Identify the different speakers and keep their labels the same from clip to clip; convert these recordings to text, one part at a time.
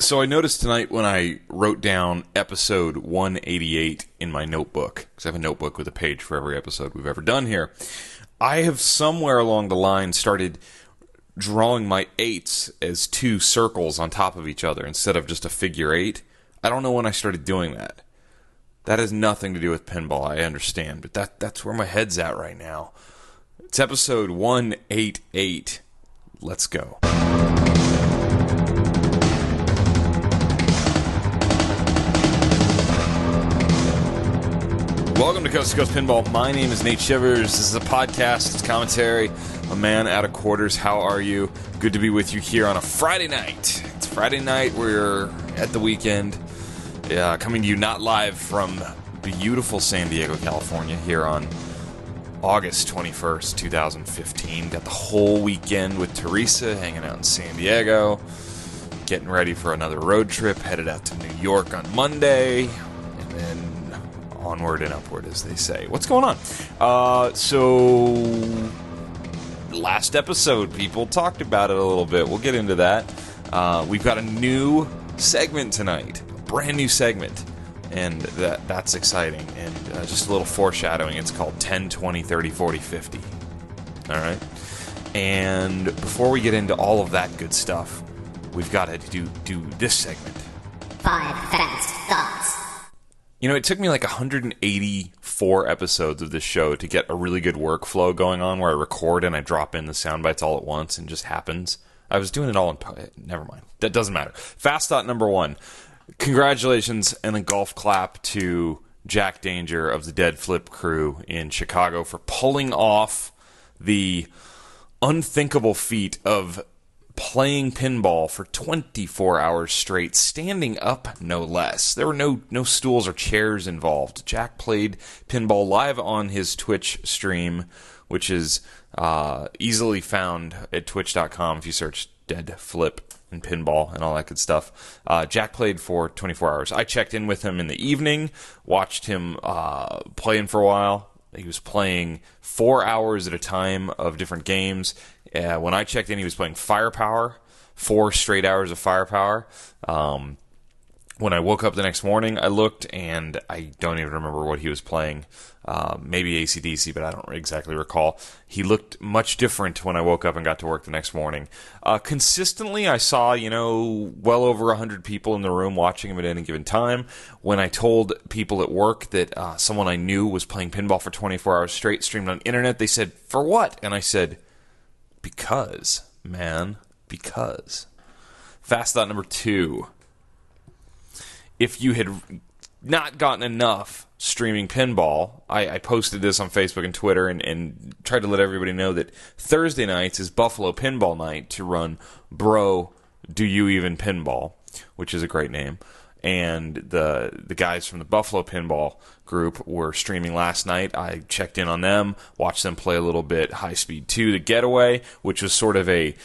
Speaker 1: So I noticed tonight when I wrote down episode 188 in my notebook, because I have a notebook with a page for every episode we've ever done here, I have somewhere along the line started drawing my eights as two circles on top of each other instead of just a figure eight. I don't know when I started doing that. That has nothing to do with pinball, I understand, but that's where my head's at right now. It's episode 188. Let's go. Welcome to Coast2Coast Pinball. My name is Nate Shivers. This is a podcast. It's commentary. A man out of quarters. How are you? Good to be with you here on a Friday night. It's Friday night. We're at the weekend. Coming to you not live from beautiful San Diego, California, here on August 21st, 2015. Got the whole weekend with Teresa hanging out in San Diego. Getting ready for another road trip. Headed out to New York on Monday. And then onward and upward, as they say. What's going on? So last episode, people talked about it a little bit. We'll get into that. We've got a new segment tonight. A brand new segment. And that's exciting. And just a little foreshadowing. It's called 10, 20, 30, 40, 50. All right? And before we get into all of that good stuff, we've got to do this segment.
Speaker 2: 5 Fast Thoughts.
Speaker 1: You know, it took me like 184 episodes of this show to get a really good workflow going on where I record and I drop in the sound bites all at once and just happens. I was doing it all in... Never mind. That doesn't matter. Fast thought number 1. Congratulations and a golf clap to Jack Danger of the Dead Flip crew in Chicago for pulling off the unthinkable feat of playing pinball for 24 hours straight, standing up no less. There were no stools or chairs involved. Jack played pinball live on his Twitch stream, which is easily found at twitch.com if you search Dead Flip and pinball and all that good stuff. Jack played for 24 hours. I checked in with him in the evening, watched him playing for a while. He was playing 4 hours at a time of different games. When I checked in, he was playing Firepower, 4 straight hours of Firepower. When I woke up the next morning, I looked, and I don't even remember what he was playing. Maybe AC/DC, but I don't exactly recall. He looked much different when I woke up and got to work the next morning. Consistently, I saw, well over 100 people in the room watching him at any given time. When I told people at work that someone I knew was playing pinball for 24 hours straight, streamed on the internet, they said, "For what?" And I said, "Because, man, because." Fast thought number 2. If you had not gotten enough streaming pinball, I posted this on Facebook and Twitter and tried to let everybody know that Thursday nights is Buffalo Pinball Night to run Bro, Do You Even Pinball, which is a great name. And the guys from the Buffalo Pinball group were streaming last night. I checked in on them, watched them play a little bit High Speed 2, The Getaway, which was sort of a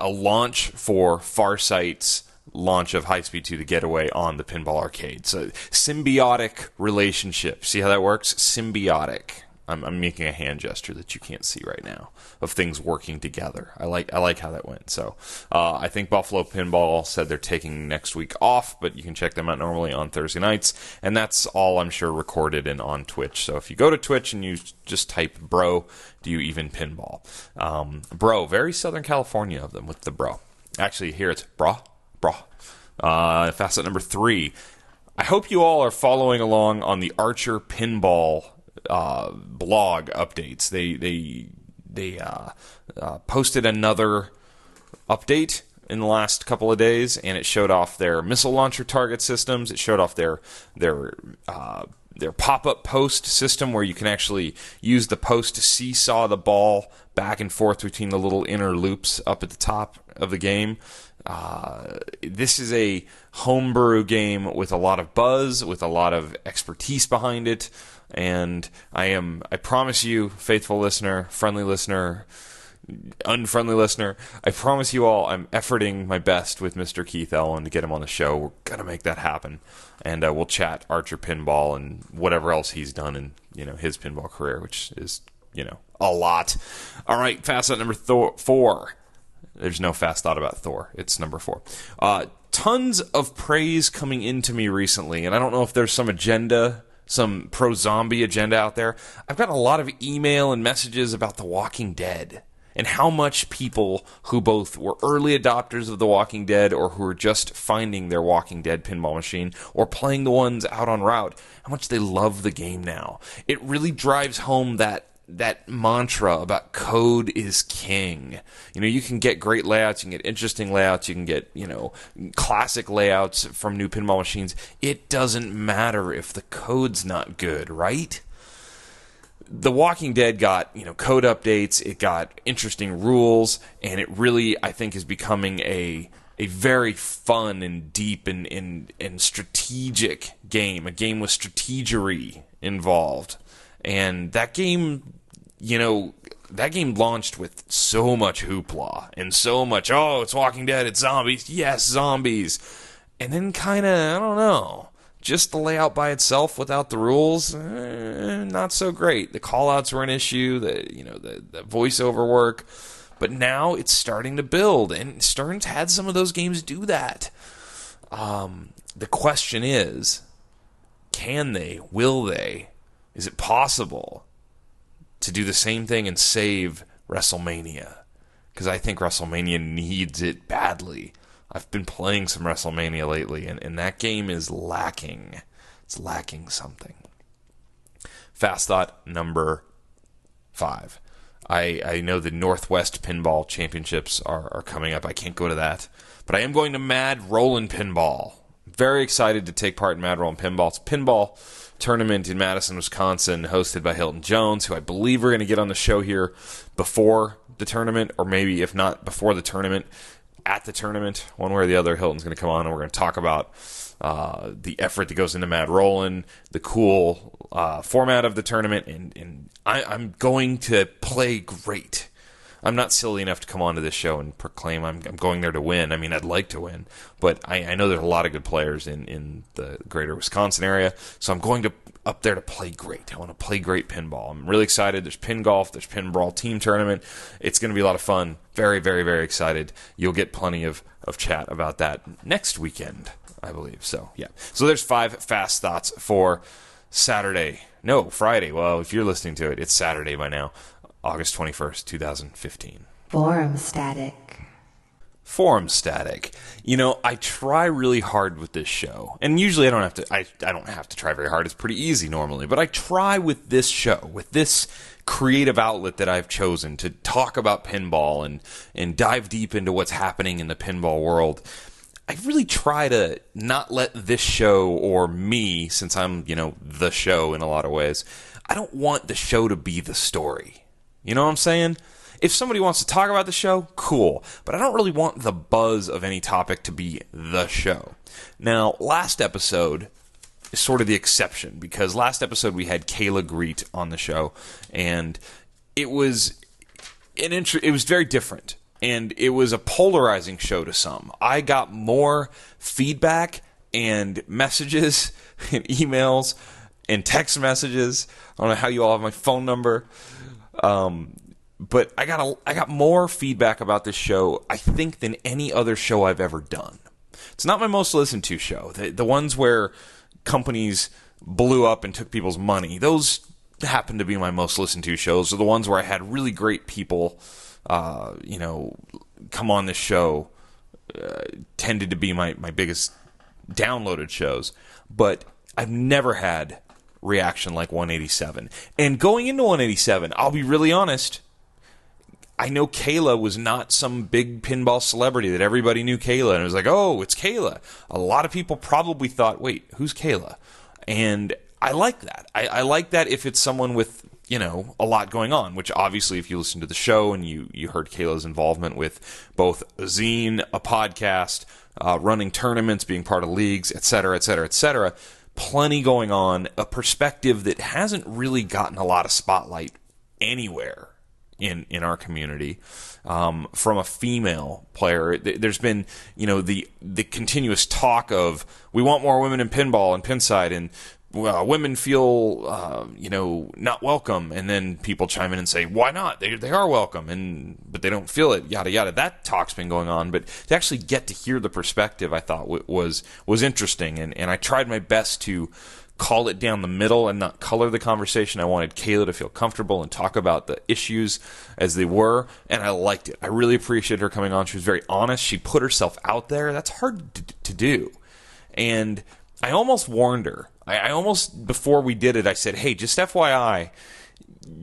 Speaker 1: launch for Farsight's launch of High Speed 2, The Getaway on the Pinball Arcade. So symbiotic relationship. See how that works? Symbiotic. I'm making a hand gesture that you can't see right now of things working together. I like how that went. So I think Buffalo Pinball said they're taking next week off, but you can check them out normally on Thursday nights, and that's all I'm sure recorded and on Twitch. So if you go to Twitch and you just type "Bro, Do You Even Pinball?" Bro, very Southern California of them with the bro. Actually, here it's bra. Fast thought number 3. I hope you all are following along on the Archer Pinball blog updates. They posted another update in the last couple of days, and it showed off their missile launcher target systems. It showed off their pop-up post system where you can actually use the post to seesaw the ball back and forth between the little inner loops up at the top of the game. This is a homebrew game with a lot of buzz, with a lot of expertise behind it, and I promise you, faithful listener, friendly listener, unfriendly listener, I promise you all I'm efforting my best with Mr. Keith Ellen to get him on the show. We're going to make that happen, and we'll chat Archer Pinball and whatever else he's done in his pinball career, which is a lot. All right, fast thought number 4. There's no fast thought about Thor. It's number 4. tons of praise coming into me recently, and I don't know if there's some agenda, some pro-zombie agenda out there. I've gotten a lot of email and messages about The Walking Dead and how much people who both were early adopters of The Walking Dead or who are just finding their Walking Dead pinball machine or playing the ones out on route, how much they love the game now. It really drives home that mantra about code is king. You can get great layouts, you can get interesting layouts, you can get, classic layouts from new pinball machines. It doesn't matter if the code's not good, right? The Walking Dead got, code updates, it got interesting rules, and it really, I think, is becoming a very fun and deep and strategic game, a game with strategery involved. And that game, that game launched with so much hoopla and so much, oh, it's Walking Dead, it's zombies, yes, zombies. And then kind of, I don't know, just the layout by itself without the rules, not so great. The callouts were an issue, the voiceover work. But now it's starting to build, and Stern's had some of those games do that. The question is, can they? Will they? Is it possible to do the same thing and save WrestleMania? Because I think WrestleMania needs it badly. I've been playing some WrestleMania lately, and that game is lacking. It's lacking something. Fast thought number 5. I know the Northwest Pinball Championships are coming up. I can't go to that. But I am going to Mad Rollin' Pinball. Very excited to take part in Mad Rollin' Pinball. It's a pinball tournament in Madison, Wisconsin, hosted by Hilton Jones, who I believe we're going to get on the show here before the tournament, or maybe if not before the tournament, at the tournament. One way or the other, Hilton's going to come on, and we're going to talk about the effort that goes into Mad Rollin', the cool format of the tournament, and I'm going to play great. I'm not silly enough to come onto this show and proclaim I'm going there to win. I mean, I'd like to win, but I know there's a lot of good players in the greater Wisconsin area, so I'm going up there to play great. I want to play great pinball. I'm really excited. There's pin golf, there's pin brawl team tournament. It's going to be a lot of fun. Very, very, very excited. You'll get plenty of chat about that next weekend, I believe. So, yeah. So there's 5 fast thoughts for Saturday. No, Friday. Well, if you're listening to it, it's Saturday by now. August 21st, 2015.
Speaker 3: Forum static.
Speaker 1: I try really hard with this show. And usually I don't have to try very hard. It's pretty easy normally. But I try with this show, with this creative outlet that I've chosen to talk about pinball and dive deep into what's happening in the pinball world. I really try to not let this show or me, since I'm, the show in a lot of ways, I don't want the show to be the story. You know what I'm saying? If somebody wants to talk about the show, cool. But I don't really want the buzz of any topic to be the show. Now, last episode is sort of the exception, because last episode we had Kayla Greet on the show, and it was it was very different, and it was a polarizing show to some. I got more feedback and messages and emails and text messages. I don't know how you all have my phone number. But I got more feedback about this show, I think, than any other show I've ever done. It's not my most listened to show. The ones where companies blew up and took people's money, those happen to be my most listened to shows. Are the ones where I had really great people, come on this show, tended to be my biggest downloaded shows. But I've never had reaction like 187. And going into 187, I'll be really honest, I know Kayla was not some big pinball celebrity that everybody knew Kayla, and it was like, oh, it's Kayla. A lot of people probably thought, wait, who's Kayla? And I like that. I like that if it's someone with, a lot going on, which obviously if you listen to the show and you heard Kayla's involvement with both a zine, a podcast, running tournaments, being part of leagues, et cetera, et cetera, et cetera, plenty going on, a perspective that hasn't really gotten a lot of spotlight anywhere in our community, from a female player. There's been, the continuous talk of, we want more women in pinball and pinside, and women feel, not welcome, and then people chime in and say, why not? They are welcome, but they don't feel it, yada, yada. That talk's been going on, but to actually get to hear the perspective, I thought was interesting, and I tried my best to call it down the middle and not color the conversation. I wanted Kayla to feel comfortable and talk about the issues as they were, and I liked it. I really appreciated her coming on. She was very honest. She put herself out there. That's hard to do. And I almost warned her. I almost, before we did it, I said, hey, just FYI,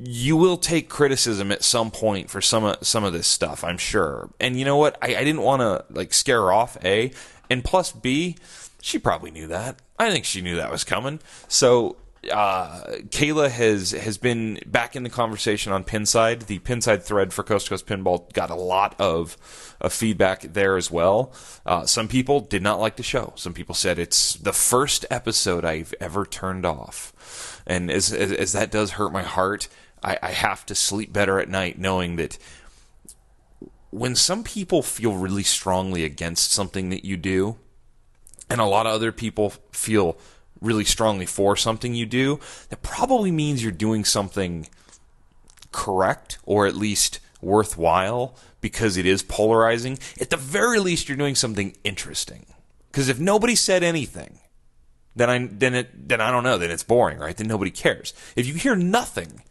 Speaker 1: you will take criticism at some point for some of this stuff, I'm sure. And you know what? I didn't want to scare her off, A. And plus, B, she probably knew that. I think she knew that was coming. So Kayla has been back in the conversation on Pinside. The Pinside thread for Coast to Coast Pinball got a lot of feedback there as well. Some people did not like the show. Some people said it's the first episode I've ever turned off. And as that does hurt my heart, I have to sleep better at night knowing that when some people feel really strongly against something that you do, and a lot of other people feel really strongly for something you do, that probably means you're doing something correct, or at least worthwhile, because it is polarizing. At the very least, you're doing something interesting. Because if nobody said anything, then I don't know, then it's boring, right? Then nobody cares. If you hear nothing,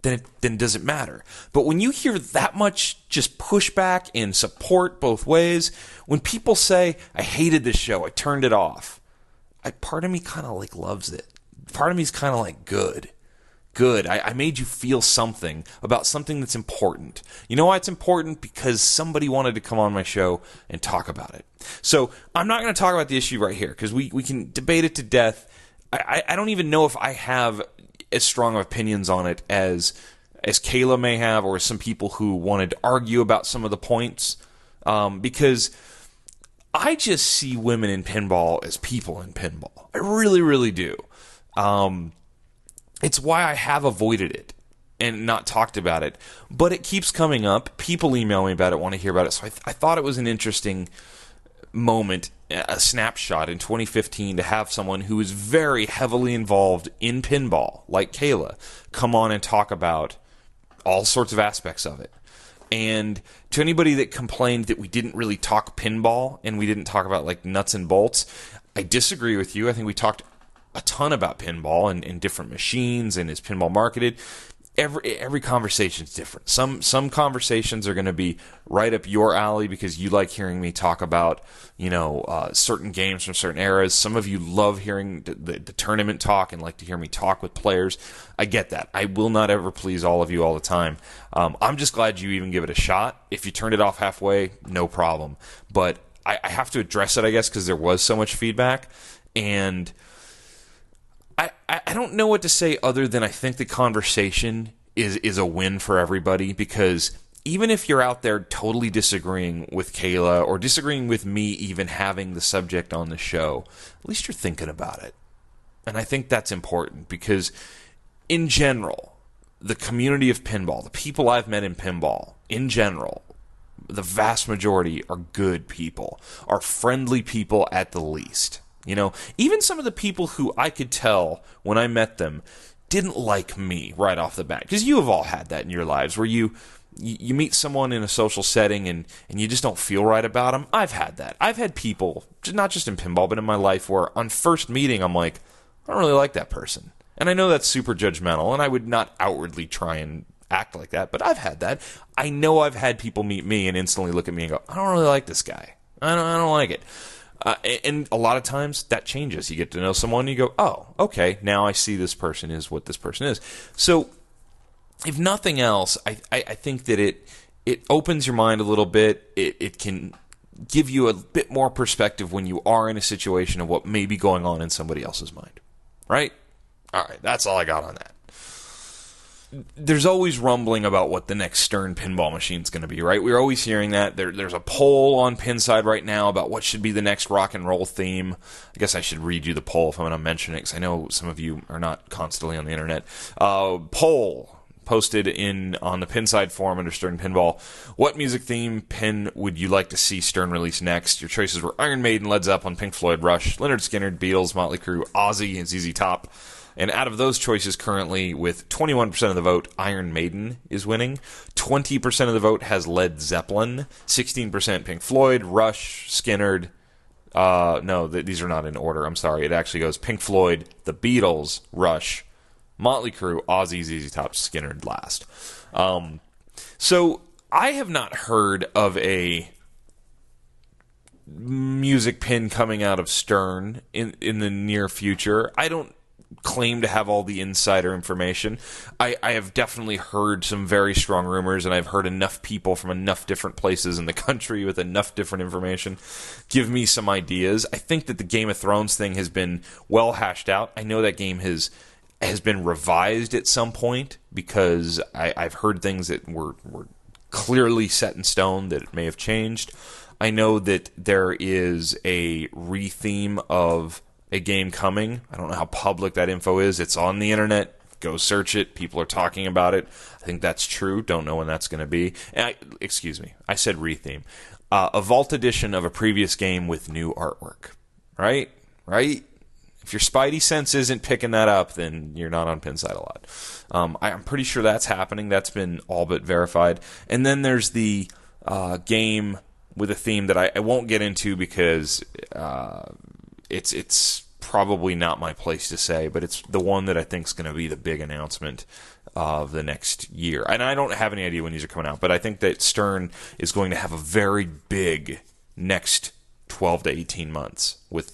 Speaker 1: then it doesn't matter. But when you hear that much just pushback and support both ways, when people say, I hated this show, I turned it off, part of me kind of loves it. Part of me is kind of good. I made you feel something about something that's important. You know why it's important? Because somebody wanted to come on my show and talk about it. So I'm not going to talk about the issue right here, because we can debate it to death. I don't even know if I have as strong of opinions on it as Kayla may have, or some people who wanted to argue about some of the points, because I just see women in pinball as people in pinball. I really, really do. It's why I have avoided it and not talked about it. But it keeps coming up. People email me about it, want to hear about it. So I thought it was an interesting moment, a snapshot in 2015, to have someone who is very heavily involved in pinball, like Kayla, come on and talk about all sorts of aspects of it. And to anybody that complained that we didn't really talk pinball and we didn't talk about nuts and bolts, I disagree with you. I think we talked a ton about pinball and different machines and is pinball marketed. Every conversation is different. Some conversations are going to be right up your alley because you like hearing me talk about certain games from certain eras. Some of you love hearing the tournament talk and like to hear me talk with players. I get that. I will not ever please all of you all the time. I'm just glad you even give it a shot. If you turned it off halfway, no problem. But I have to address it, I guess, because there was so much feedback, and I don't know what to say other than I think the conversation is a win for everybody, because even if you're out there totally disagreeing with Kayla or disagreeing with me even having the subject on the show, at least you're thinking about it. And I think that's important, because in general, the community of pinball, the people I've met in pinball, in general, the vast majority are good people, are friendly people at the least. Even some of the people who I could tell when I met them didn't like me right off the bat. Because you have all had that in your lives, where you meet someone in a social setting and you just don't feel right about them. I've had that. I've had people, not just in pinball, but in my life, where on first meeting, I'm like, I don't really like that person. And I know that's super judgmental, and I would not outwardly try and act like that, but I've had that. I know I've had people meet me and instantly look at me and go, I don't really like this guy. I don't like it. And a lot of times that changes. You get to know someone and you go, oh, okay, now I see this person is what this person is. So if nothing else, I think that it opens your mind a little bit. It can give you a bit more perspective when you are in a situation of what may be going on in somebody else's mind. Right? All right, that's all I got on that. There's always rumbling about what the next Stern pinball machine is going to be, right? We're always hearing that. There's a poll on Pinside right now about what should be the next rock and roll theme. I guess I should read you the poll if I'm going to mention it, because I know some of you are not constantly on the internet. Poll. posted on the Pinside forum under Stern Pinball. What music theme pin would you like to see Stern release next? Your choices were Iron Maiden, Led Zeppelin, Pink Floyd, Rush, Lynyrd Skynyrd, Beatles, Motley Crue, Ozzy, and ZZ Top. And out of those choices currently, with 21% of the vote, Iron Maiden is winning. 20% of the vote has Led Zeppelin. 16% Pink Floyd, Rush, Skynyrd. These are not in order. I'm sorry. It actually goes Pink Floyd, The Beatles, Rush, Motley Crue, Ozzy, ZZ Top, Skynyrd last. So I have not heard of a music pin coming out of Stern in the near future. I don't claim to have all the insider information. I have definitely heard some very strong rumors, and I've heard enough people from enough different places in the country with enough different information give me some ideas. I think that the Game of Thrones thing has been well hashed out. I know that game has been revised at some point because I've heard things that were clearly set in stone that it may have changed. I know that there is a re-theme of a game coming. I don't know how public that info is. It's on the internet. Go search it. People are talking about it. I think that's true. Don't know when that's going to be. Excuse me. I said re-theme. A Vault edition of a previous game with new artwork. Right? If your spidey sense isn't picking that up, then you're not on Pinside a lot. I'm pretty sure that's happening. That's been all but verified. And then there's the game with a theme that I won't get into because it's probably not my place to say, but it's the one that I think is going to be the big announcement of the next year. And I don't have any idea when these are coming out, but I think that Stern is going to have a very big next 12 to 18 months with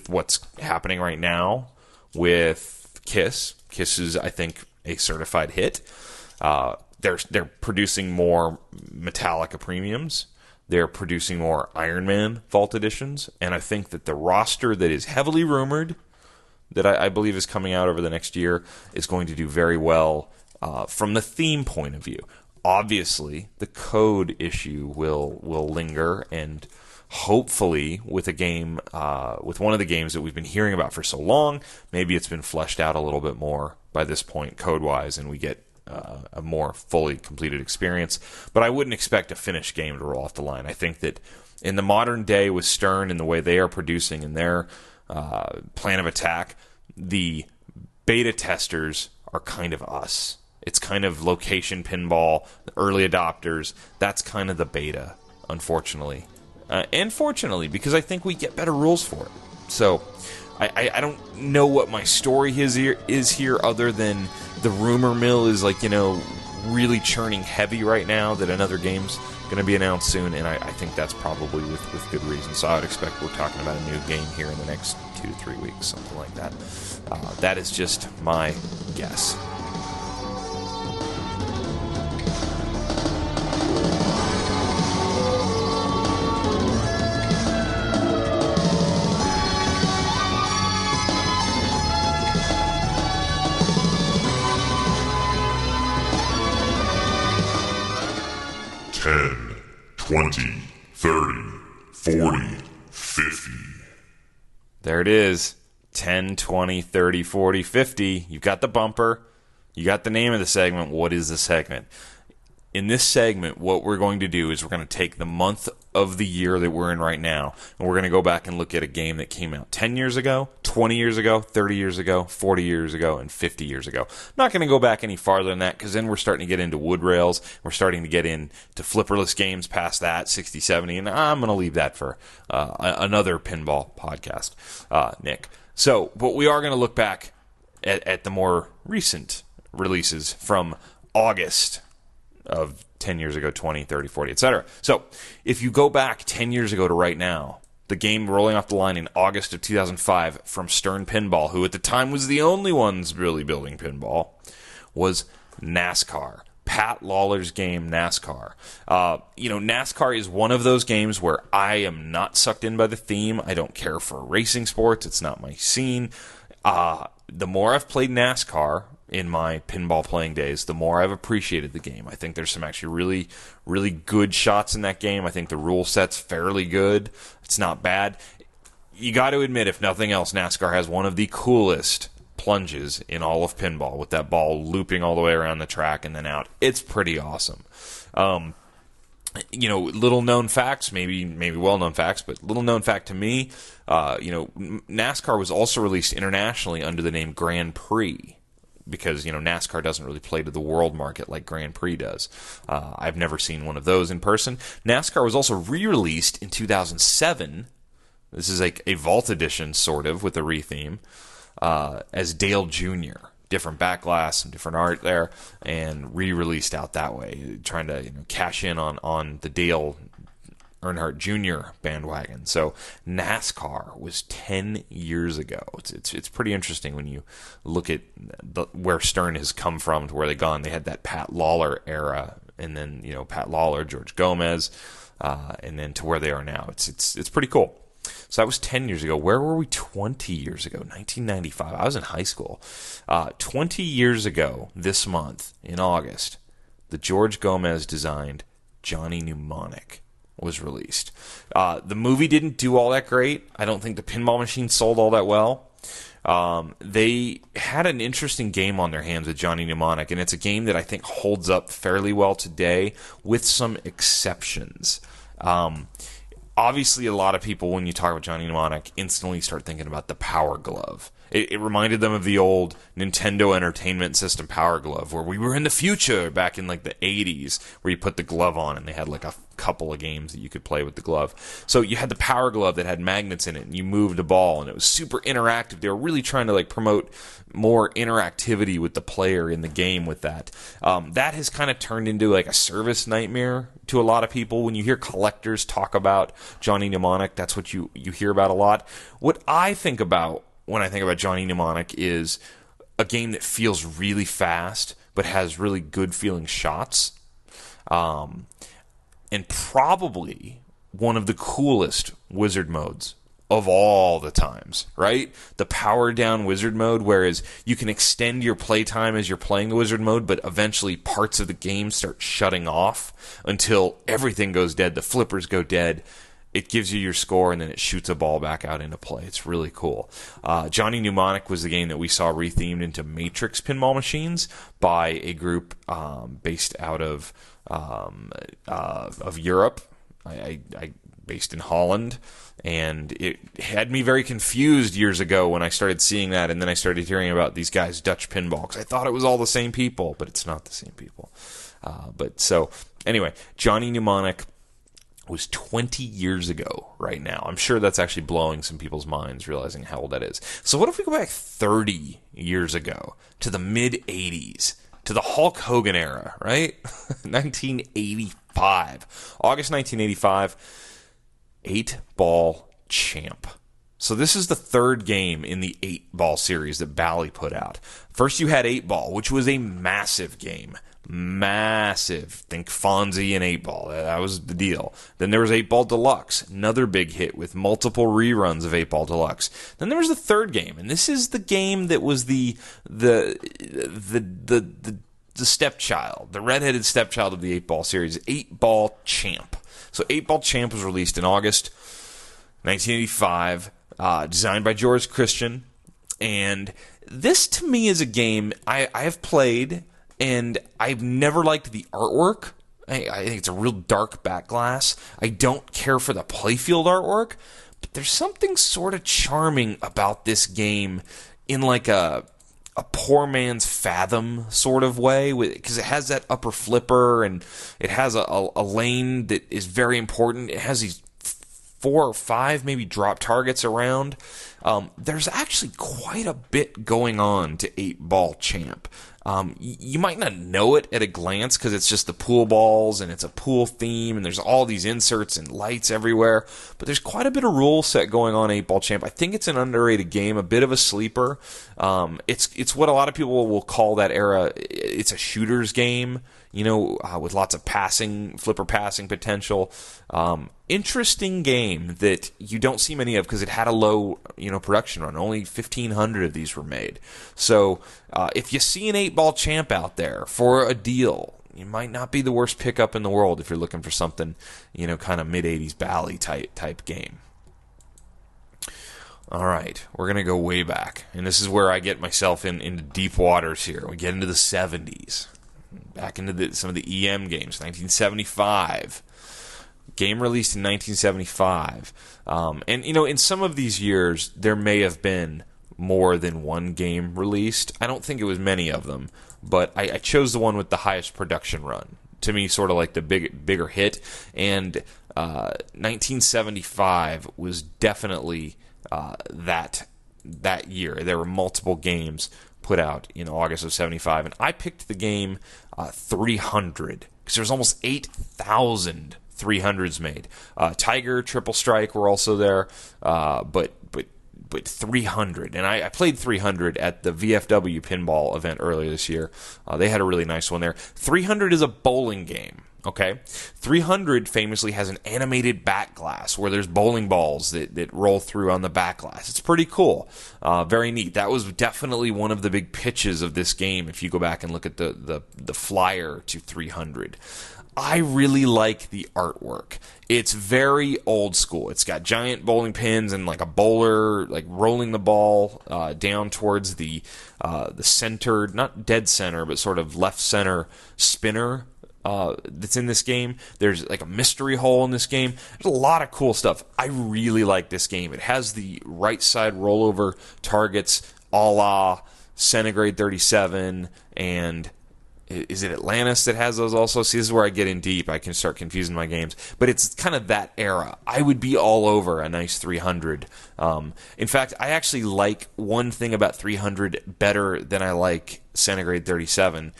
Speaker 1: what's happening right now with Kiss. Kiss is, I think, a certified hit. They're producing more Metallica premiums. They're producing more Iron Man Vault editions, and I think that the roster that is heavily rumored, that I believe is coming out over the next year, is going to do very well from the theme point of view. Obviously, the code issue will linger, and hopefully with a game, with one of the games that we've been hearing about for so long, maybe it's been fleshed out a little bit more by this point code-wise, and we get a more fully completed experience. But I wouldn't expect a finished game to roll off the line. I think that in the modern day with Stern and the way they are producing and their plan of attack, the beta testers are kind of us. It's kind of location pinball, the early adopters. That's kind of the beta, unfortunately. And fortunately, because I think we get better rules for it. So I don't know what my story is here other than the rumor mill is really churning heavy right now that another game's going to be announced soon, and I think that's probably with good reason. So I would expect we're talking about a new game here in the next 2 to 3 weeks, something like that. That is just my guess.
Speaker 3: $10, $20, $30, $40, $50.
Speaker 1: There it is. 10, 20, 30, 40, 50. You've got the bumper. You got the name of the segment. What is the segment? In this segment, what we're going to do is we're going to take the month of the year that we're in right now, and we're going to go back and look at a game that came out 10 years ago, 20 years ago, 30 years ago, 40 years ago, and 50 years ago. I'm not going to go back any farther than that because then we're starting to get into wood rails. We're starting to get into flipperless games past that, 60, 70, and I'm going to leave that for another pinball podcast, Nick. So, but we are going to look back at the more recent releases from August of 10 years ago, 20, 30, 40, etc. So, if you go back 10 years ago to right now, the game rolling off the line in August of 2005 from Stern Pinball, who at the time was the only ones really building pinball, was NASCAR. Pat Lawler's game, NASCAR. NASCAR is one of those games where I am not sucked in by the theme. I don't care for racing sports. It's not my scene. The more I've played NASCAR in my pinball playing days, the more I've appreciated the game. I think there's some actually really, really good shots in that game. I think the rule set's fairly good. It's not bad. You got to admit, if nothing else, NASCAR has one of the coolest plunges in all of pinball, with that ball looping all the way around the track and then out. It's pretty awesome. Little known facts, maybe well known facts, but little known fact to me, NASCAR was also released internationally under the name Grand Prix, because NASCAR doesn't really play to the world market like Grand Prix does. I've never seen one of those in person. NASCAR was also re-released in 2007. This is like a Vault edition, sort of, with a retheme, as Dale Jr. Different back glass and different art there, and re-released out that way, trying to cash in on the Dale Earnhardt Jr. bandwagon. So NASCAR was 10 years ago. It's pretty interesting when you look at where Stern has come from to where they've gone. They had that Pat Lawler era, and then Pat Lawler, George Gomez, and then to where they are now. It's pretty cool. So that was 10 years ago. Where were we 20 years ago? 1995. I was in high school. 20 years ago this month, in August, the George Gomez designed Johnny Mnemonic was released. The movie didn't do all that great. I don't think the pinball machine sold all that well. They had an interesting game on their hands with Johnny Mnemonic, and it's a game that I think holds up fairly well today, with some exceptions. Obviously, a lot of people, when you talk about Johnny Mnemonic, instantly start thinking about the Power Glove. It reminded them of the old Nintendo Entertainment System Power Glove, where we were in the future back in like the 80s, where you put the glove on and they had like a couple of games that you could play with the glove. So you had the Power Glove that had magnets in it, and you moved a ball, and it was super interactive. They were really trying to like promote more interactivity with the player in the game with that. That has kind of turned into like a service nightmare to a lot of people. When you hear collectors talk about Johnny Mnemonic, that's what you hear about a lot. What I think about when I think about Johnny Mnemonic is a game that feels really fast but has really good feeling shots, and probably one of the coolest wizard modes of all the times, right? The power down wizard mode, whereas you can extend your playtime as you're playing the wizard mode, but eventually parts of the game start shutting off until everything goes dead. The flippers go dead. It gives you your score, and then it shoots a ball back out into play. It's really cool. Johnny Mnemonic was the game that we saw rethemed into Matrix pinball machines by a group based out of Europe, based in Holland. And it had me very confused years ago when I started seeing that, and then I started hearing about these guys, Dutch Pinball, because I thought it was all the same people, but it's not the same people. Anyway, Johnny Mnemonic was 20 years ago right now. I'm sure that's actually blowing some people's minds, realizing how old that is. So what if we go back 30 years ago to the mid-'80s, to the Hulk Hogan era, right? 1985. August 1985, 8-Ball Champ. So this is the third game in the 8-Ball series that Bally put out. First you had 8-Ball, which was a massive game. Massive. Think Fonzie and 8-Ball. That was the deal. Then there was 8-Ball Deluxe, another big hit with multiple reruns of 8-Ball Deluxe. Then there was the third game, and this is the game that was the stepchild, the redheaded stepchild of the 8-Ball series, 8-Ball Champ. So 8-Ball Champ was released in August 1985, designed by George Christian, and this to me is a game I have played, and I've never liked the artwork. I think it's a real dark backglass. I don't care for the playfield artwork, but there's something sort of charming about this game in like a poor man's Fathom sort of way, because it has that upper flipper, and it has a lane that is very important. It has these 4 or 5 maybe drop targets around. There's actually quite a bit going on to 8-Ball Champ. You might not know it at a glance because it's just the pool balls and it's a pool theme and there's all these inserts and lights everywhere, but there's quite a bit of rule set going on 8-Ball Champ. I think it's an underrated game, a bit of a sleeper. It's what a lot of people will call that era. It's a shooter's game, with lots of flipper passing potential. Interesting game that you don't see many of because it had a low, production run. Only 1,500 of these were made. So if you see an 8-Ball Champ out there for a deal, it might not be the worst pickup in the world if you're looking for something, kind of mid-'80s Bally type game. All right, we're going to go way back. And this is where I get myself into deep waters here. We get into the 70s. Back into some of the EM games, 1975. Game released in 1975. And, in some of these years, there may have been more than one game released. I don't think it was many of them. But I chose the one with the highest production run. To me, sort of like the bigger hit. And 1975 was definitely that year. There were multiple games put out in August of 75, and I picked the game 300 because there's almost 8,000 300s made. Tiger, Triple Strike were also there, but 300, and I played 300 at the VFW pinball event earlier this year. They had a really nice one there. 300 is a bowling game. Okay, 300 famously has an animated back glass where there's bowling balls that roll through on the back glass. It's pretty cool, very neat. That was definitely one of the big pitches of this game. If you go back and look at the flyer to 300, I really like the artwork. It's very old school. It's got giant bowling pins and like a bowler like rolling the ball down towards the centered, not dead center, but sort of left center spinner. That's in this game. There's like a mystery hole in this game. There's a lot of cool stuff. I really like this game. It has the right side rollover targets a la Centigrade 37, and is it Atlantis that has those also? See, this is where I get in deep. I can start confusing my games. But it's kind of that era. I would be all over a nice 300. In fact, I actually like one thing about 300 better than I like Centigrade 37,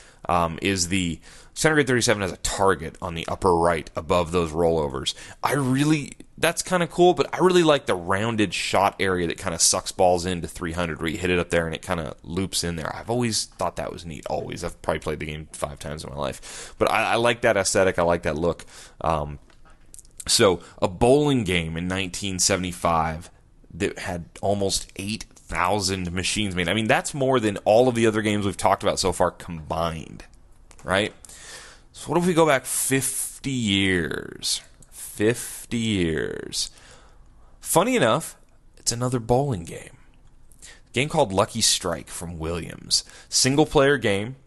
Speaker 1: is the Centigrade 37 has a target on the upper right above those rollovers. That's kind of cool, but I really like the rounded shot area that kind of sucks balls into 300 where you hit it up there and it kind of loops in there. I've always thought that was neat, always. I've probably played the game 5 times in my life. But I like that aesthetic. I like that look. So a bowling game in 1975 that had almost 8,000 machines made. I mean, that's more than all of the other games we've talked about so far combined, right? So what if we go back 50 years? 50 years. Funny enough, it's another bowling game. A game called Lucky Strike from Williams. Single-player game,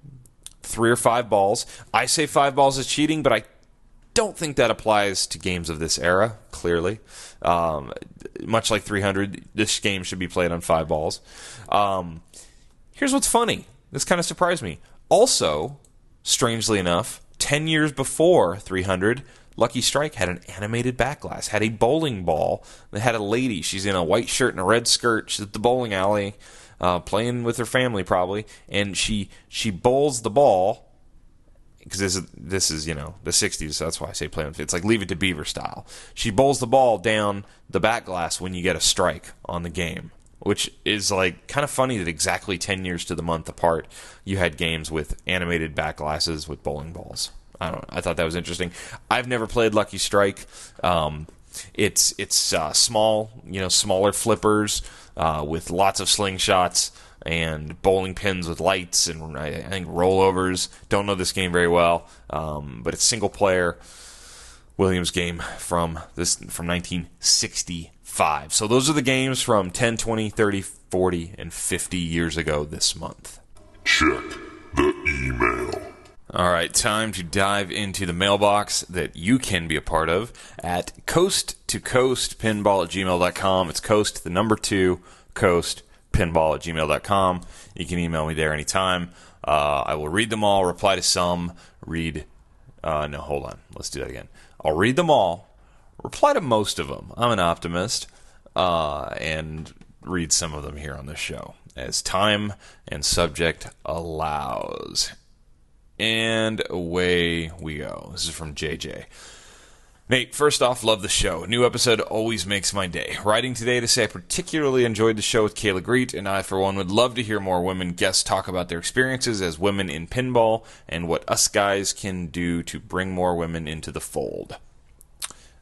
Speaker 1: 3 or 5 balls. I say 5 balls is cheating, but I don't think that applies to games of this era, clearly. Much like 300, this game should be played on 5 balls. Here's what's funny. This kind of surprised me. Also, strangely enough, 10 years before 300, Lucky Strike had an animated back glass, had a bowling ball that had a lady. She's in a white shirt and a red skirt. She's at the bowling alley playing with her family probably, and she bowls the ball, because this is the 60s, so that's why I say play with it. It's like Leave It to Beaver style. She bowls the ball down the back glass when you get a strike on the game, which is like kind of funny that exactly 10 years to the month apart, you had games with animated back glasses with bowling balls. I don't know. I thought that was interesting. I've never played Lucky Strike. It's small, smaller flippers with lots of slingshots and bowling pins with lights and I think rollovers. Don't know this game very well, but it's single player. Williams game from 1965. So those are the games from 10, 20, 30, 40, and 50 years ago this month.
Speaker 3: Check the email.
Speaker 1: All right, time to dive into the mailbox that you can be a part of at Coast2Coast Pinball at gmail.com. It's Coast, the number 2, Coast, pinball at gmail.com. You can email me there anytime. I will read them all, reply to some, no, hold on. Let's do that again. I'll read them all, reply to most of them. I'm an optimist, and read some of them here on the show as time and subject allows. And away we go. This is from JJ. Nate, first off, love the show. A new episode always makes my day. Writing today to say I particularly enjoyed the show with Kayla Greet, and I, for one, would love to hear more women guests talk about their experiences as women in pinball and what us guys can do to bring more women into the fold.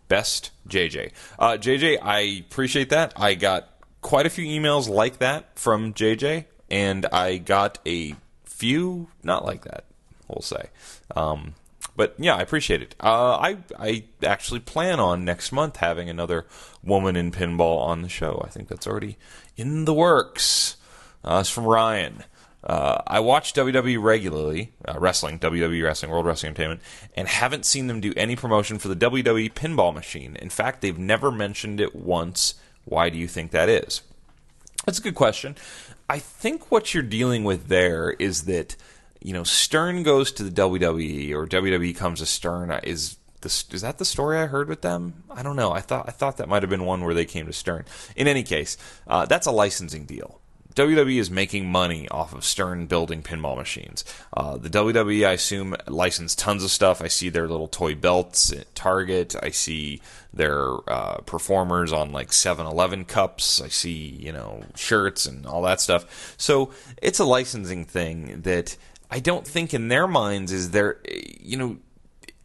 Speaker 1: Best, JJ. JJ, I appreciate that. I got quite a few emails like that from JJ, and I got a few not like that, we'll say. But But yeah, I appreciate it. I actually plan on next month having another woman in pinball on the show. I think that's already in the works. It's from Ryan. I watch WWE regularly, wrestling, WWE Wrestling, World Wrestling Entertainment, and haven't seen them do any promotion for the WWE pinball machine. In fact, they've never mentioned it once. Why do you think that is? That's a good question. I think what you're dealing with there is that, Stern goes to the WWE or WWE comes to Stern. Is that the story I heard with them? I don't know. I thought that might have been one where they came to Stern. In any case, that's a licensing deal. WWE is making money off of Stern building pinball machines. The WWE, I assume, licensed tons of stuff. I see their little toy belts at Target. I see their performers on like 7-Eleven cups. I see, shirts and all that stuff. So it's a licensing thing that I don't think in their minds is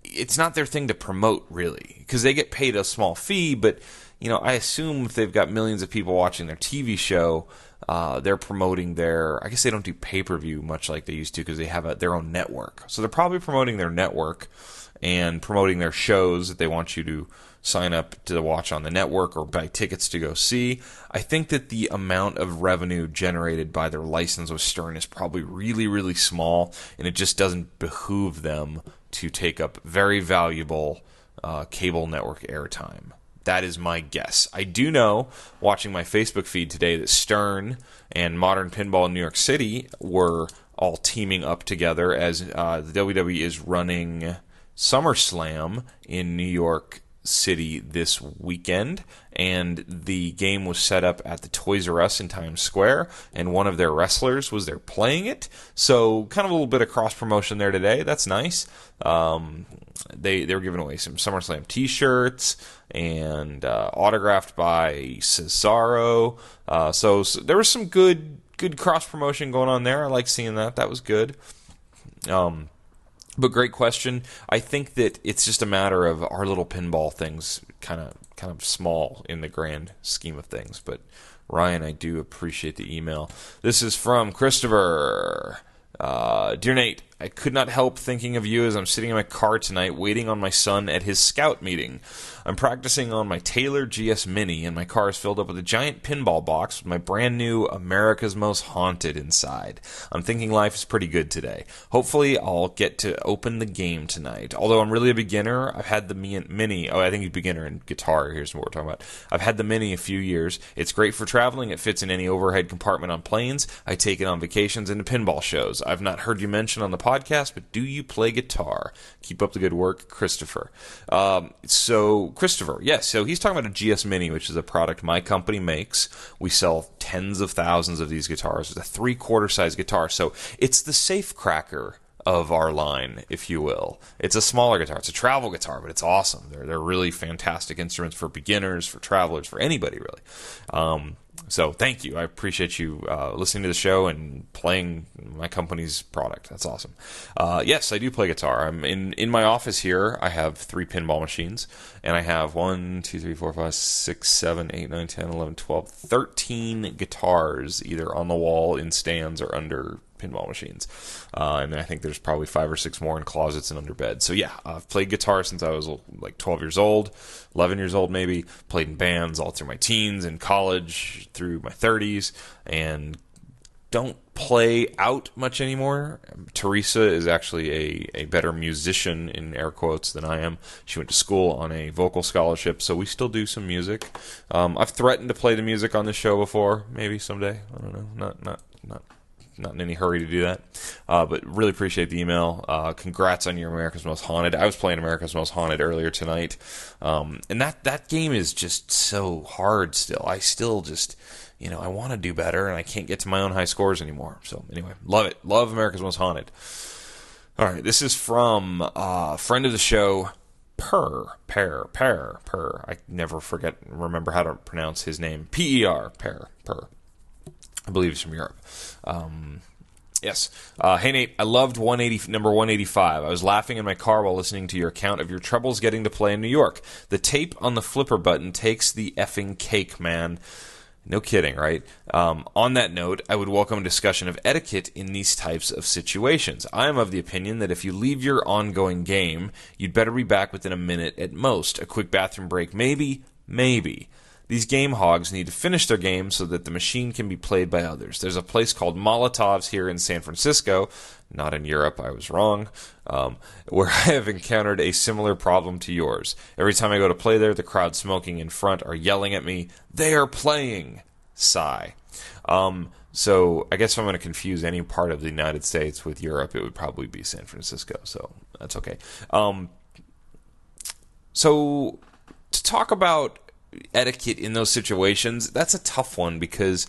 Speaker 1: it's not their thing to promote, really, because they get paid a small fee. But, I assume if they've got millions of people watching their TV show, they're promoting I guess they don't do pay-per-view much like they used to because they have their own network. So they're probably promoting their network and promoting their shows that they want you to sign up to watch on the network or buy tickets to go see. I think that the amount of revenue generated by their license with Stern is probably really, really small, and it just doesn't behoove them to take up very valuable cable network airtime. That is my guess. I do know, watching my Facebook feed today, that Stern and Modern Pinball in New York City were all teaming up together as the WWE is running SummerSlam in New York City this weekend, and the game was set up at the Toys R Us in Times Square, and one of their wrestlers was there playing it. So kind of a little bit of cross-promotion there today. That's nice. They were giving away some SummerSlam T-shirts and autographed by Cesaro. So there was some good cross-promotion going on there. I like seeing that. That was good. But great question. I think that it's just a matter of our little pinball things kind of small in the grand scheme of things. But Ryan, I do appreciate the email. This is from Christopher. Dear Nate, I could not help thinking of you as I'm sitting in my car tonight waiting on my son at his scout meeting. I'm practicing on my Taylor GS Mini, and my car is filled up with a giant pinball box with my brand new America's Most Haunted inside. I'm thinking life is pretty good today. Hopefully I'll get to open the game tonight. Although I'm really a beginner, I've had the Mini. Oh, I think he's beginner in guitar. Here's what we're talking about. I've had the Mini a few years. It's great for traveling. It fits in any overhead compartment on planes. I take it on vacations and to pinball shows. I've not heard you mention on the podcast, but do you play guitar? Keep up the good work, Christopher. So Christopher, yes, so he's talking about a GS Mini, which is a product my company makes. We sell tens of thousands of these guitars. It's a 3/4 size guitar, so it's the safe cracker of our line, if you will. It's a smaller guitar. It's a travel guitar, but it's awesome. They're really fantastic instruments for beginners, for travelers, for anybody, really. So thank you. I appreciate you listening to the show and playing my company's product. That's awesome. Yes, I do play guitar. I'm in my office here. I have 3 pinball machines, and I have 1, 2, 3, 4, 5, 6, 7, 8, 9, 10, 11, 12, 13 guitars, either on the wall, in stands, or under pinball machines. And I think there's probably 5 or 6 more in closets and under bed. So yeah, I've played guitar since I was like 12 years old, 11 years old maybe. Played in bands all through my teens and college through my 30s, and don't play out much anymore. Teresa is actually a better musician, in air quotes, than I am. She went to school on a vocal scholarship, so we still do some music. I've threatened to play the music on this show before, maybe someday. I don't know. Not in any hurry to do that, but really appreciate the email. Congrats on your America's Most Haunted. I was playing America's Most Haunted earlier tonight, and that game is just so hard still. I still just, I want to do better, and I can't get to my own high scores anymore. So anyway, love it. Love America's Most Haunted. All right, this is from a friend of the show, Per. I never remember how to pronounce his name. Per. I believe he's from Europe. Yes. Hey, Nate, I loved number 185. I was laughing in my car while listening to your account of your troubles getting to play in New York. The tape on the flipper button takes the effing cake, man. No kidding, right? On that note, I would welcome a discussion of etiquette in these types of situations. I am of the opinion that if you leave your ongoing game, you'd better be back within a minute at most. A quick bathroom break, maybe. These game hogs need to finish their game so that the machine can be played by others. There's a place called Molotov's here in San Francisco, not in Europe, I was wrong, where I have encountered a similar problem to yours. Every time I go to play there, the crowd smoking in front are yelling at me, "They are playing!" Sigh. So I guess if I'm going to confuse any part of the United States with Europe, it would probably be San Francisco, so that's okay. So to talk about etiquette in those situations, that's a tough one because,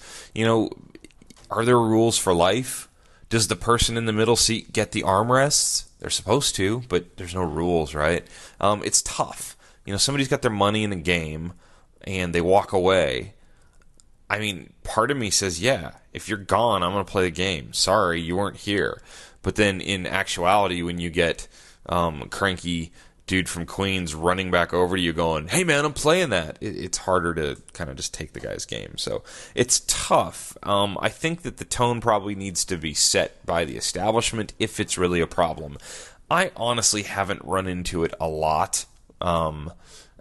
Speaker 1: are there rules for life? Does the person in the middle seat get the armrests? They're supposed to, but there's no rules, right? It's tough. Somebody's got their money in a game and they walk away. I mean, part of me says, yeah, if you're gone, I'm going to play the game. Sorry, you weren't here. But then in actuality, when you get cranky dude from Queens running back over to you going, "Hey man, I'm playing that," it's harder to kind of just take the guy's game. So it's tough. I think that the tone probably needs to be set by the establishment if it's really a problem. I honestly haven't run into it a lot.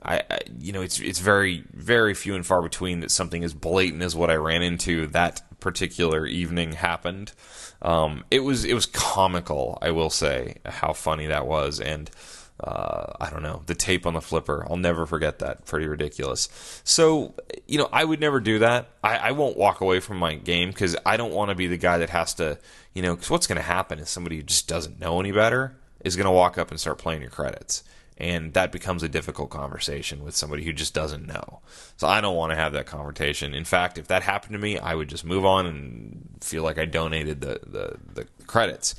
Speaker 1: It's very, very few and far between that something as blatant as what I ran into that particular evening happened. It was comical, I will say, how funny that was, and I don't know, the tape on the flipper, I'll never forget that. Pretty ridiculous. So, I would never do that. I won't walk away from my game because I don't want to be the guy that has to, because what's going to happen is somebody who just doesn't know any better is going to walk up and start playing your credits. And that becomes a difficult conversation with somebody who just doesn't know. So I don't want to have that conversation. In fact, if that happened to me, I would just move on and feel like I donated the credits.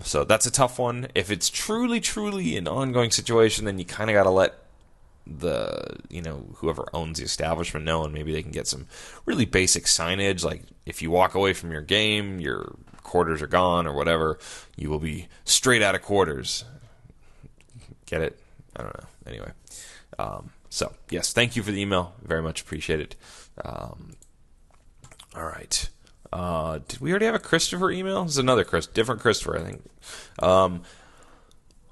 Speaker 1: So that's a tough one. If it's truly an ongoing situation, then you kind of got to let whoever owns the establishment know, and maybe they can get some really basic signage. Like if you walk away from your game, your quarters are gone or whatever, you will be straight out of quarters. Get it? I don't know. Anyway. So, yes, thank you for the email. Very much appreciate it. All right. Did we already have a Christopher email? This is another different Christopher, I think.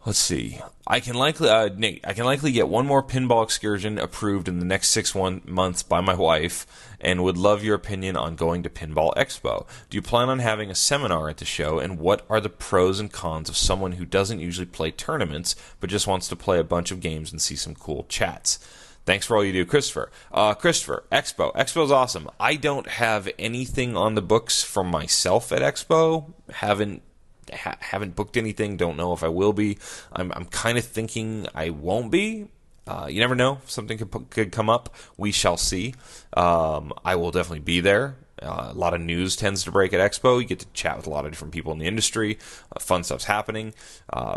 Speaker 1: Let's see. Nate, I can likely get one more pinball excursion approved in the next 6 months by my wife, and would love your opinion on going to Pinball Expo. Do you plan on having a seminar at the show, and what are the pros and cons of someone who doesn't usually play tournaments, but just wants to play a bunch of games and see some cool chats? Thanks for all you do, Christopher. Christopher, Expo. Expo's awesome. I don't have anything on the books for myself at Expo. Haven't booked anything. Don't know if I will be. I'm kind of thinking I won't be. You never know. Something could come up. We shall see. I will definitely be there. A lot of news tends to break at Expo. You get to chat with a lot of different people in the industry. Fun stuff's happening.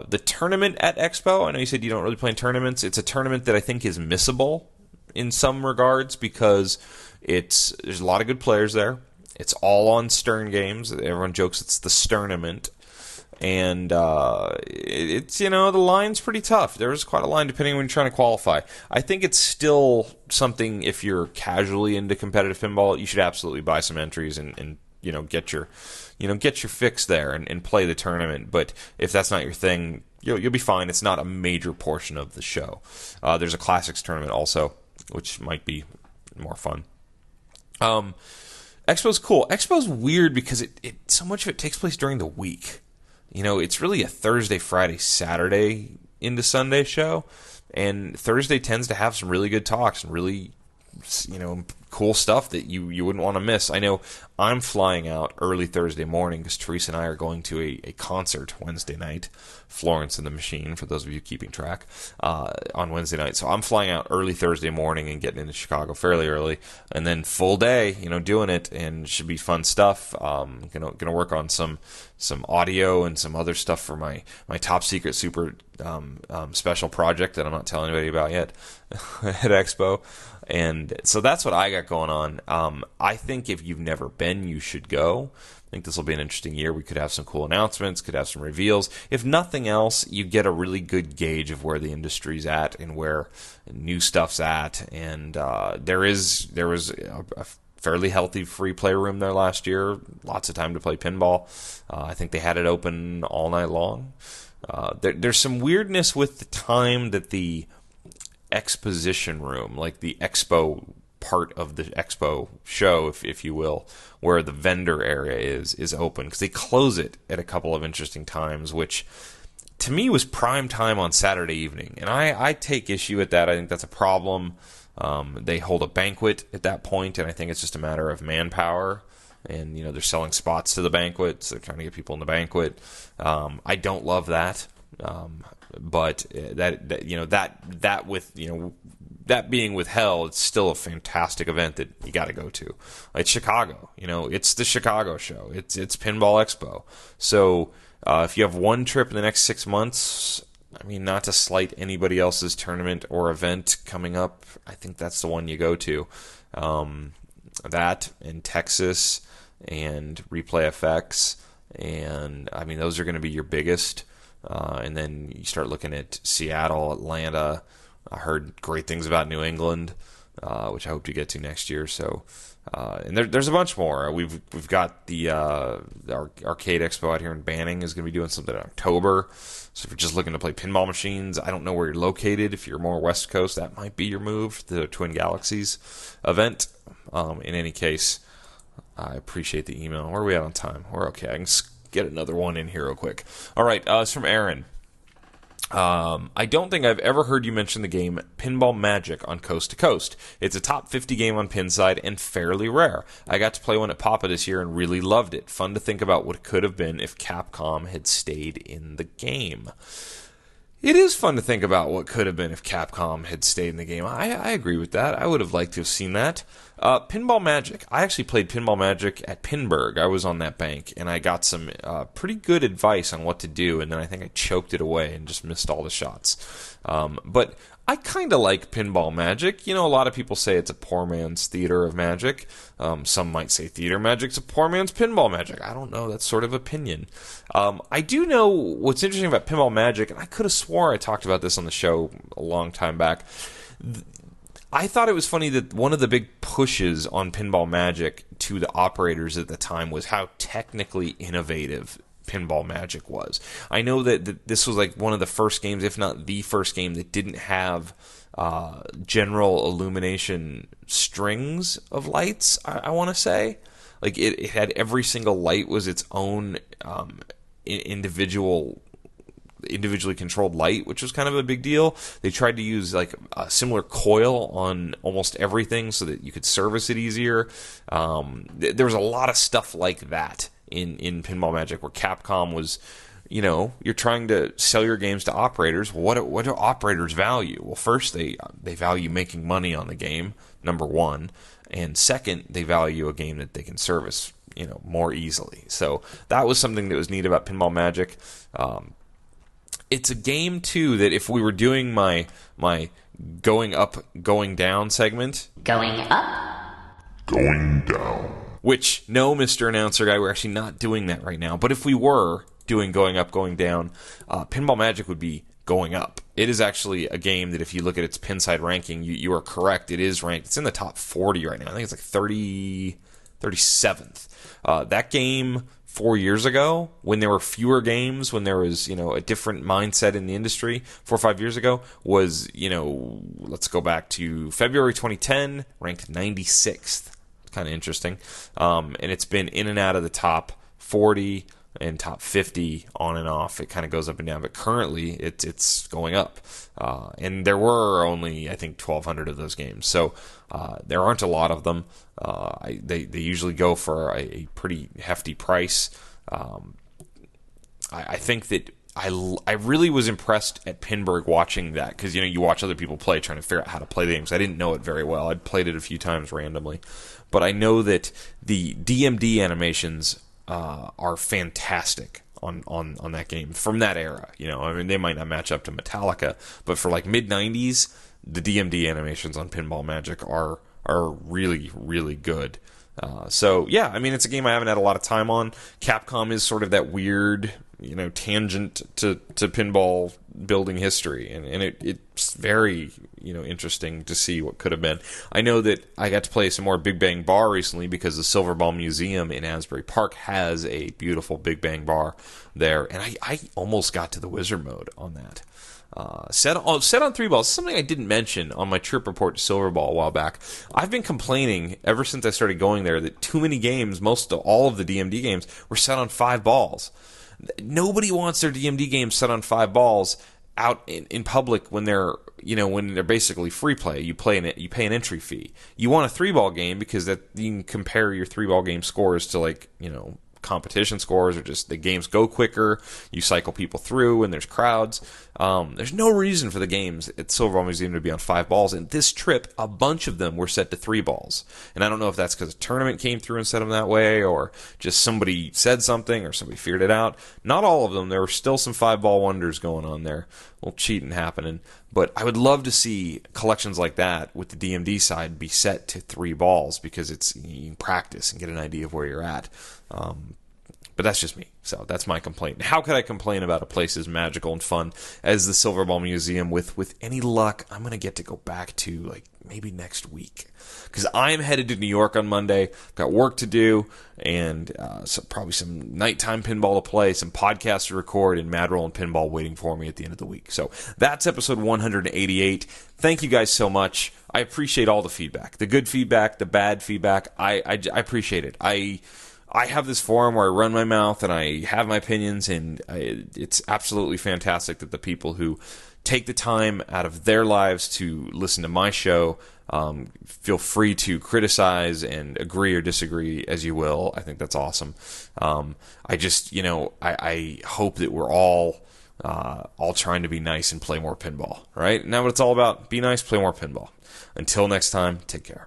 Speaker 1: The tournament at Expo, I know you said you don't really play in tournaments. It's a tournament that I think is missable in some regards because there's a lot of good players there. It's all on Stern games. Everyone jokes it's the Sternament. And it's, the line's pretty tough. There's quite a line depending on when you're trying to qualify. I think it's still something, if you're casually into competitive pinball, you should absolutely buy some entries and get your fix there and play the tournament. But if that's not your thing, you'll be fine. It's not a major portion of the show. There's a classics tournament also, which might be more fun. Expo's cool. Expo's weird because it so much of it takes place during the week. It's really a Thursday, Friday, Saturday into Sunday show, and Thursday tends to have some really good talks and really, cool stuff that you wouldn't want to miss. I know I'm flying out early Thursday morning because Teresa and I are going to a concert Wednesday night, Florence and the Machine, for those of you keeping track, on Wednesday night. So I'm flying out early Thursday morning and getting into Chicago fairly early, and then full day, doing it, and it should be fun stuff. Gonna work on some audio and some other stuff for my top secret super special project that I'm not telling anybody about yet at Expo. And so that's what I got going on. I think if you've never been, you should go. I think this will be an interesting year. We could have some cool announcements, could have some reveals. If nothing else, you get a really good gauge of where the industry's at and where new stuff's at. And there was a fairly healthy free play room there last year. Lots of time to play pinball. I think they had it open all night long. There's some weirdness with the time that the exposition room, like the expo part of the expo show, if you will, where the vendor area is open, because they close it at a couple of interesting times, which to me was prime time on Saturday evening, and I take issue at that. I think that's a problem. They hold a banquet at that point, and I think it's just a matter of manpower, and they're selling spots to the banquet, so they're trying to get people in the banquet. I don't love that, but that being withheld, it's still a fantastic event that you got to go to. It's Chicago, it's the Chicago show. It's Pinball Expo. So if you have one trip in the next 6 months, I mean, not to slight anybody else's tournament or event coming up, I think that's the one you go to. That and Texas and Replay FX, and I mean, those are going to be your biggest. And then you start looking at Seattle, Atlanta. I heard great things about New England, which I hope to get to next year. So, and there's a bunch more. We've got the Arcade Expo out here in Banning is going to be doing something in October. So if you're just looking to play pinball machines, I don't know where you're located. If you're more West Coast, that might be your move to the Twin Galaxies event. In any case, I appreciate the email. Where are we at on time? We're okay. I can get another one in here real quick. All right, it's from Aaron. I don't think I've ever heard you mention the game Pinball Magic on Coast to Coast. It's a top 50 game on Pinside and fairly rare. I got to play one at Papa this year and really loved it. Fun to think about what it could have been if Capcom had stayed in the game. It is fun to think about what could have been if Capcom had stayed in the game. I agree with that. I would have liked to have seen that. Pinball Magic. I actually played Pinball Magic at Pinburg. I was on that bank, and I got some pretty good advice on what to do, and then I think I choked it away and just missed all the shots. But I kind of like Pinball Magic. A lot of people say it's a poor man's theater of magic. Some might say theater magic's a poor man's pinball magic. I don't know. That's sort of opinion. I do know what's interesting about Pinball Magic, and I could have swore I talked about this on the show a long time back. I thought it was funny that one of the big pushes on Pinball Magic to the operators at the time was how technically innovative Pinball Magic was. I know that this was like one of the first games, if not the first game, that didn't have general illumination strings of lights, I want to say. Like it had every single light was its own individually controlled light, which was kind of a big deal. They tried to use like a similar coil on almost everything so that you could service it easier. There was a lot of stuff like that in Pinball Magic where Capcom was, you're trying to sell your games to operators. What do operators value? Well, first, they value making money on the game, number one. And second, they value a game that they can service, more easily. So that was something that was neat about Pinball Magic. It's a game, too, that if we were doing my going up, going down segment.
Speaker 2: Going up?
Speaker 3: Going down.
Speaker 1: Which, no, Mr. Announcer Guy, we're actually not doing that right now. But if we were doing going up, going down, Pinball Magic would be going up. It is actually a game that if you look at its Pinside ranking, you are correct. It is ranked. It's in the top 40 right now. I think it's like 37th. That game 4 years ago, when there were fewer games, when there was, a different mindset in the industry, 4 or 5 years ago, was, let's go back to February 2010, ranked 96th. Kind of interesting. And it's been in and out of the top 40 and top 50 on and off. It kind of goes up and down, but currently it's going up. And there were only, I think, 1,200 of those games. So there aren't a lot of them. They usually go for a pretty hefty price. I think that I really was impressed at Pinburg watching that because, you watch other people play, trying to figure out how to play the games. I didn't know it very well. I'd played it a few times randomly. But I know that the DMD animations are fantastic on that game from that era. They might not match up to Metallica, but for like mid-90s, the DMD animations on Pinball Magic are really, really good. So yeah, I mean, it's a game I haven't had a lot of time on. Capcom is sort of that weird, tangent to pinball building history, and it's very, interesting to see what could have been. I know that I got to play some more Big Bang Bar recently because the Silver Ball Museum in Asbury Park has a beautiful Big Bang Bar there, and I almost got to the wizard mode on that. Set on 3 balls, something I didn't mention on my trip report to Silver Ball a while back. I've been complaining ever since I started going there that too many games, all of the DMD games, were set on 5 balls. Nobody wants their DMD games set on 5 balls out in public when they're basically free play. You pay an entry fee. You want a 3-ball game because that you can compare your 3-ball game scores to competition scores, or just the games go quicker, you cycle people through, and there's crowds. There's no reason for the games at Silver Ball Museum to be on 5 balls, and this trip, a bunch of them were set to 3 balls. And I don't know if that's because a tournament came through and set them that way, or just somebody said something, or somebody figured it out. Not all of them. There were still some 5-ball wonders going on there. A little cheating happening. But I would love to see collections like that with the DMD side be set to 3 balls, because you can practice and get an idea of where you're at. But that's just me. So that's my complaint. How could I complain about a place as magical and fun as the Silver Ball Museum? With any luck, I'm going to get to go back to maybe next week, because I'm headed to New York on Monday. Got work to do, and probably some nighttime pinball to play, some podcasts to record, and Mad Roll and Pinball waiting for me at the end of the week. So that's episode 188. Thank you guys so much. I appreciate all the feedback, the good feedback, the bad feedback. I appreciate it. I have this forum where I run my mouth and I have my opinions, and it's absolutely fantastic that the people who take the time out of their lives to listen to my show feel free to criticize and agree or disagree as you will. I think that's awesome. I just, I hope that we're all trying to be nice and play more pinball, right? And that's what it's all about. Be nice, play more pinball. Until next time, take care.